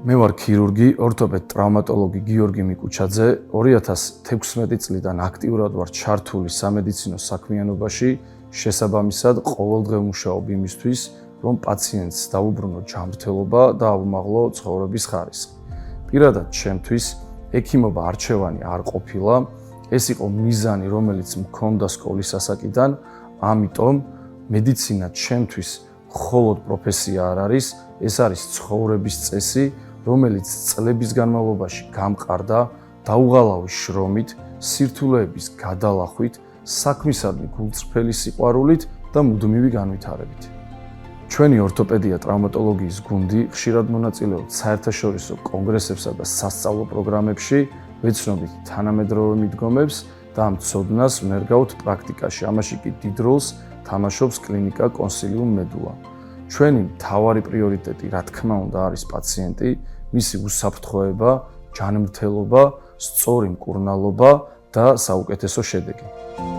მე ვარ ქირურგი, ორთოპედ ტრავმატოლოგი გიორგი მიკუჩაძე. 2016 წლიდან აქტიურად ვარ ჩართული სამედიცინო საქმიანობაში, შესაბამისად ყოველდღე ვმუშაობ იმისთვის, რომ პაციენტს დაუბრუნო ჯანმრთელობა და აუმაღლო ცხოვრების ხარისხი. პირადად ჩემთვის ექიმობა არჩევანი არ ყოფილა, ეს იყო მიზანი, რომელიც მქონდა სკოლის ასაკიდან, ამიტომ მედიცინა ჩემთვის მხოლოდ პროფესია არ არის, ეს არის ცხოვრების წესი, რომელიც წლების განმავლობაში გამყარდა დაუღალავი შრომით, სირთულეების გადალახვით, საქმისადმი გულწრფელი სიყვარულით და მუდმივი განვითარებით. ჩვენი ორთოპედია ტრავმატოლოგიის გუნდი ხშირად მონაწილეობს საერთაშორისო კონგრესებსა და სასწავლო პროგრამებში, ვეცნობით თანამედროვე მიდგომებს და ამ ცოდნას ვნერგავთ პრაქტიკაში. ამაში კი დიდ როლს თამაშობს კლინიკა კონსილიუმ მედულა. ჩვენი მთავარი პრიორიტეტი, რა თქმა უნდა, არის პაციენტი, მისი უსაფრთხოება, ჯანმრთელობა, სწორი მკურნალობა და საუკეთესო შედეგი.